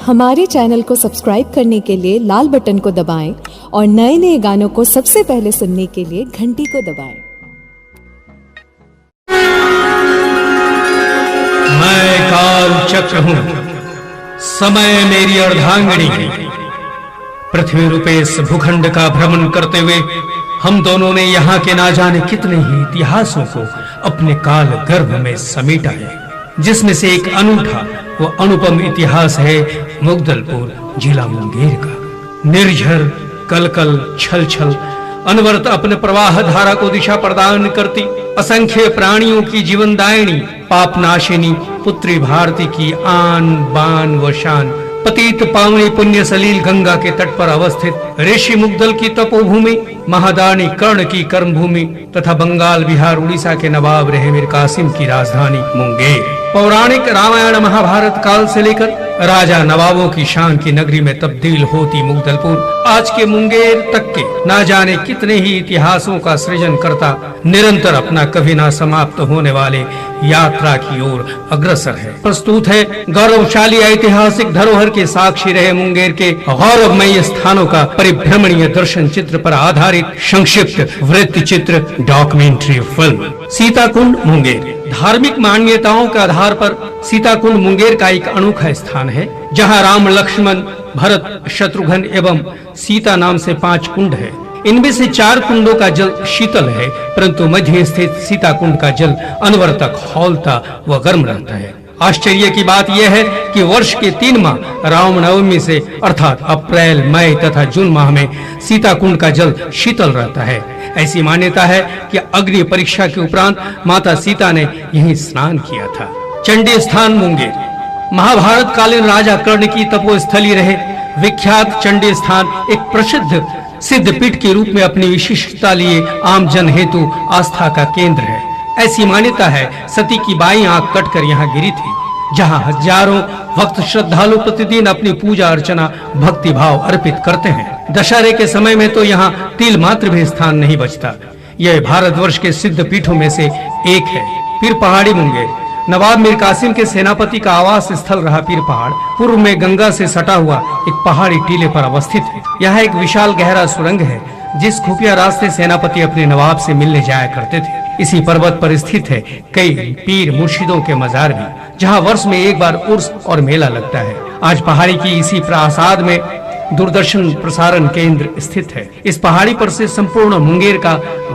हमारे चैनल को सब्सक्राइब करने के लिए लाल बटन को दबाएं और नए नए गानों को सबसे पहले सुनने के लिए घंटी को दबाएं। मैं काल चक्र हूं, समय मेरी अर्धांगिनी। पृथ्वी रूपे इस भूखंड का भ्रमण करते हुए हम दोनों ने यहाँ के ना जाने कितने ही इतिहासों को अपने काल गर्भ में समेटा है, जिसमें से एक अनूठा व अनुपम इतिहास है मुगदलपुर जिला मुंगेर का। निर्झर कलकल छल छल अनवरत अपने प्रवाह धारा को दिशा प्रदान करती असंख्य प्राणियों की जीवनदायिनी पापनाशिनी पुत्री भारती की आन बान व शान पतित पावनी पुण्य सलील गंगा के तट पर अवस्थित ऋषि मुग्दल की तपोभूमि, महादानी कर्ण की कर्मभूमि तथा बंगाल बिहार उड़ीसा के नवाब रहे मीर कासिम की राजधानी मुंगेर पौराणिक रामायण महाभारत काल से लेकर राजा नवाबों की शान की नगरी में तब्दील होती मुगदलपुर आज के मुंगेर तक के ना जाने कितने ही इतिहासों का सृजन करता निरंतर अपना कभी ना समाप्त होने वाले यात्रा की ओर अग्रसर है। प्रस्तुत है गौरवशाली ऐतिहासिक धरोहर के साक्षी रहे मुंगेर के गौरवमय स्थानों का परिभ्रमणीय दर्शन चित्र पर आधारित संक्षिप्त वृत्त चित्र डॉक्यूमेंट्री फिल्म सीताकुंड मुंगेर। धार्मिक मान्यताओं के आधार पर सीताकुंड मुंगेर का एक अनोखा स्थान है, जहां राम लक्ष्मण भरत शत्रुघ्न एवं सीता नाम से 5 कुंड है। इनमें से 4 कुंडों का जल शीतल है, परंतु मध्य स्थित सीता कुंड का जल अनवरत खौलता व गर्म रहता है। आश्चर्य की बात यह है कि वर्ष के 3 माह रामनवमी से अर्थात अप्रैल मई तथा जून माह में सीता कुंड का जल शीतल रहता है। ऐसी मान्यता है कि अग्नि परीक्षा के उपरांत माता सीता ने यहीं स्नान किया था। चंडी स्थान मुंगेर महाभारत कालीन राजा कर्ण की तपोस्थली रहे विख्यात चंडी स्थान एक प्रसिद्ध सिद्ध पीठ के रूप में अपनी विशिष्टता लिए आम जन हेतु आस्था का केंद्र है। ऐसी मान्यता है सती की बाईं आंख कटकर यहाँ गिरी थी, जहाँ हजारों भक्त श्रद्धालु प्रतिदिन अपनी पूजा अर्चना भक्ति भाव अर्पित करते हैं। दशहरे के समय में तो यहाँ तिल मात्र भी स्थान नहीं बचता। यह भारतवर्ष के सिद्ध पीठों में से एक है। पीर पहाड़ी मुंगेर नवाब मीर कासिम के सेनापति का आवास स्थल रहा पीर पहाड़ पूर्व में गंगा से सटा हुआ एक पहाड़ी टीले पर अवस्थित है। यहाँ एक विशाल गहरा सुरंग है, जिस खुफिया रास्ते सेनापति अपने नवाब से मिलने जाया करते थे। इसी पर्वत पर स्थित है कई पीर मुर्शिदों के मजार भी, जहाँ वर्ष में एक बार उर्स और मेला लगता है। आज पहाड़ी की इसी प्रासाद में दूरदर्शन प्रसारण केंद्र स्थित है। इस पहाड़ी पर से संपूर्ण मुंगेर का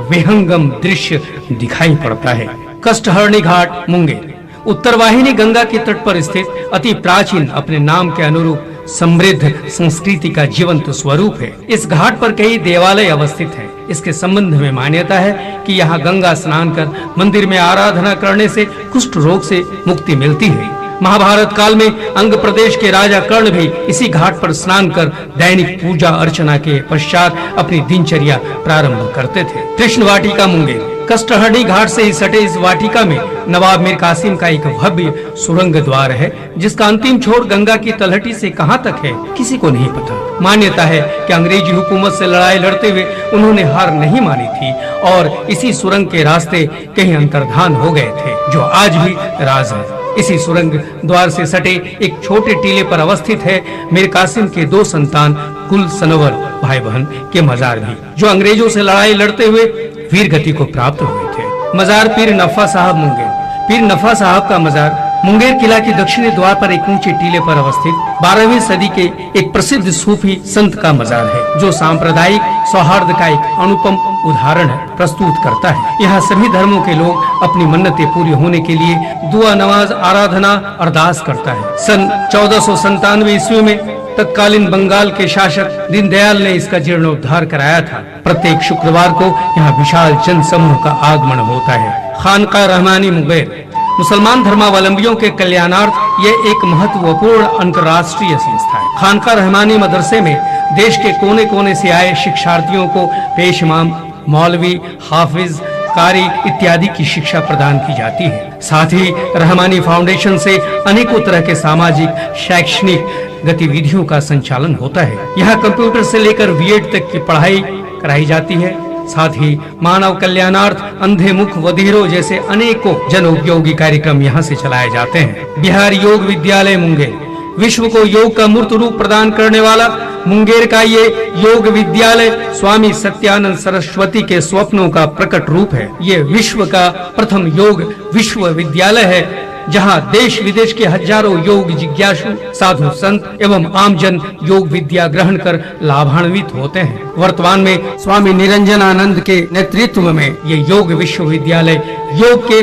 विहंगम दृश्य दिखाई पड़ता है। कष्टहरणी घाट मुंगेर उत्तरवाहिनी गंगा के तट पर स्थित अति प्राचीन अपने नाम के अनुरूप समृद्ध संस्कृति का जीवंत स्वरूप है। इस घाट पर कई देवालय अवस्थित हैं। इसके संबंध में मान्यता है कि यहाँ गंगा स्नान कर मंदिर में आराधना करने से कुष्ठ रोग से मुक्ति मिलती है। महाभारत काल में अंग प्रदेश के राजा कर्ण भी इसी घाट पर स्नान कर दैनिक पूजा अर्चना के पश्चात अपनी दिनचर्या प्रारंभ करते थे। कृष्ण वाटिका मुंगेर कष्टहरणी घाट से ही सटे इस वाटिका में नवाब मीर कासिम का एक भव्य सुरंग द्वार है, जिसका अंतिम छोर गंगा की तलहटी से कहां तक है किसी को नहीं पता। मान्यता है कि अंग्रेजी हुकूमत से लड़ाई लड़ते हुए उन्होंने हार नहीं मानी थी और इसी सुरंग के रास्ते कहीं अंतर्धान हो गए थे, जो आज भी राज है। इसी सुरंग द्वार से सटे एक छोटे टीले पर अवस्थित है मीर कासिम के 2 संतान कुल सनवर भाई बहन के मजार भी, जो अंग्रेजों से लड़ाई लड़ते हुए वीर गति को प्राप्त हुए थे। मजार पीर नफा साहब मुंगेर पीर नफा साहब का मजार मुंगेर किला के दक्षिणी द्वार पर एक ऊंचे टीले पर अवस्थित 12वीं सदी के एक प्रसिद्ध सूफी संत का मजार है, जो सांप्रदायिक सौहार्द का एक अनुपम उदाहरण प्रस्तुत करता है। यहाँ सभी धर्मों के लोग अपनी मन्नतें पूरी होने के लिए दुआ नमाज आराधना अरदास करता है। सन 1497 ईस्वी में तत्कालीन बंगाल के शासक दीनदयाल ने इसका जीर्णोद्धार कराया था। प्रत्येक शुक्रवार को यहाँ विशाल जन समूह का आगमन होता है। खानका रहमानी मुंगेर मुसलमान धर्मावलंबियों के कल्याणार्थ यह एक महत्वपूर्ण अंतर्राष्ट्रीय संस्था है। खानका रहमानी मदरसे में देश के कोने कोने से आए शिक्षार्थियों को पेश इमाम, मौलवी, हाफिज, कारी इत्यादि की शिक्षा प्रदान की जाती है। साथ ही रहमानी फाउंडेशन से अनेकों तरह के सामाजिक शैक्षणिक गतिविधियों का संचालन होता है। यहाँ कंप्यूटर से लेकर बीएड तक की पढ़ाई कराई जाती है। साथ ही मानव कल्याणार्थ अंधे मुख बधिरों जैसे अनेकों जन उपयोगी कार्यक्रम यहाँ से चलाए जाते हैं। बिहार योग विद्यालय मुंगेर विश्व को योग का मूर्त रूप प्रदान करने वाला मुंगेर का ये योग विद्यालय स्वामी सत्यानंद सरस्वती के स्वप्नों का प्रकट रूप है। ये विश्व का प्रथम योग विश्वविद्यालय है, जहां देश विदेश के हजारों योग जिज्ञासु, साधु संत एवं आमजन योग विद्या ग्रहण कर लाभान्वित होते हैं। वर्तमान में स्वामी निरंजनानंद के नेतृत्व में ये योग विश्वविद्यालय योग के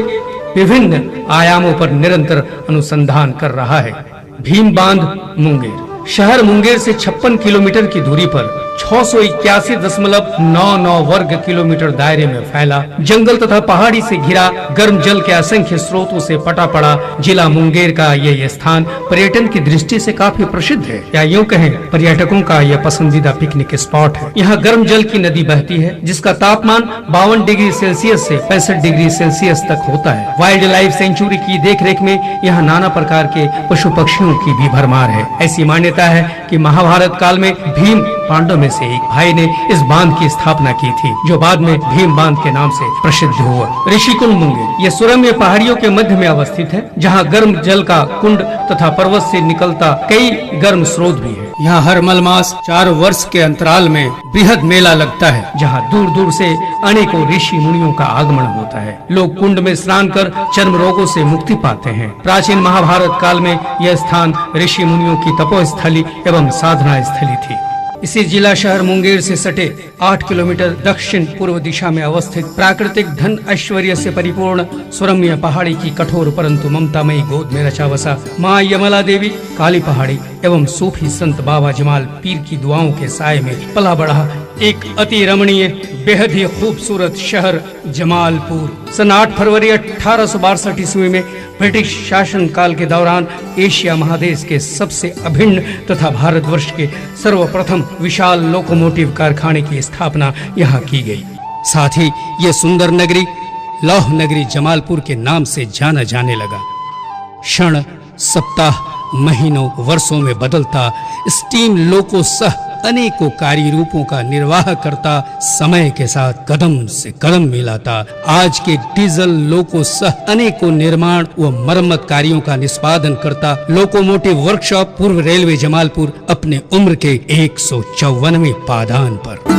विभिन्न आयामों पर निरंतर अनुसंधान कर रहा है। भीम बांध मुंगेर शहर मुंगेर से 56 किलोमीटर की दूरी पर 681.99 वर्ग किलोमीटर दायरे में फैला, जंगल तथा पहाड़ी से घिरा, गर्म जल के असंख्य स्रोतों से पटा पड़ा जिला मुंगेर का ये स्थान पर्यटन की दृष्टि से काफी प्रसिद्ध है, या यूं कहें पर्यटकों का यह पसंदीदा पिकनिक स्पॉट है। यहाँ गर्म जल की नदी बहती है, जिसका तापमान 52 डिग्री सेल्सियस से 65 डिग्री सेल्सियस तक होता है। वाइल्ड लाइफ सेंचुरी की देखरेख में यहाँ नाना प्रकार के पशु पक्षियों की भी भरमार है। ऐसी मान्यता है कि महाभारत काल में भीम पांडव में से एक भाई ने इस बांध की स्थापना की थी, जो बाद में भीम बांध के नाम से प्रसिद्ध हुआ। ऋषिकुंड मुंगेर ये सुरम्य पहाड़ियों के मध्य में अवस्थित है, जहाँ गर्म जल का कुंड तथा पर्वत से निकलता कई गर्म स्रोत भी है। यहाँ हर मलमास 4 वर्ष के अंतराल में बृहद मेला लगता है, जहाँ दूर दूर से अनेकों ऋषि मुनियों का आगमन होता है। लोग कुंड में स्नान कर चर्म रोगों से मुक्ति पाते हैं। प्राचीन महाभारत काल में यह स्थान ऋषि मुनियों की तपोस्थली एवं साधना स्थली थी। इसी जिला शहर मुंगेर से सटे 8 किलोमीटर दक्षिण पूर्व दिशा में अवस्थित प्राकृतिक धन ऐश्वर्य से परिपूर्ण सुरम्य पहाड़ी की कठोर परंतु ममतामयी गोद में रचा बसा माँ यमला देवी, काली पहाड़ी एवं सूफी संत बाबा जमाल पीर की दुआओं के साए में पला बढ़ा एक अति रमणीय बेहद ही खूबसूरत शहर जमालपुर। सन 8 फरवरी 1862 ईस्वी में ब्रिटिश शासन काल के दौरान एशिया महादेश के सबसे अभिन्न तथा भारतवर्ष के सर्वप्रथम विशाल लोकोमोटिव कारखाने की स्थापना यहाँ की गई। साथ ही ये सुंदर नगरी लौह नगरी जमालपुर के नाम से जाना जाने लगा। क्षण, सप्ताह, महीनों, वर्षों में बदलता स्टीम लोको सह अनेकों कार्य रूपों का निर्वाह करता, समय के साथ कदम से कदम मिलाता, आज के डीजल लोको सह अनेकों निर्माण व मरम्मत कार्यों का निष्पादन करता लोकोमोटिव वर्कशॉप पूर्व रेलवे जमालपुर अपने उम्र के 154वें पादान पर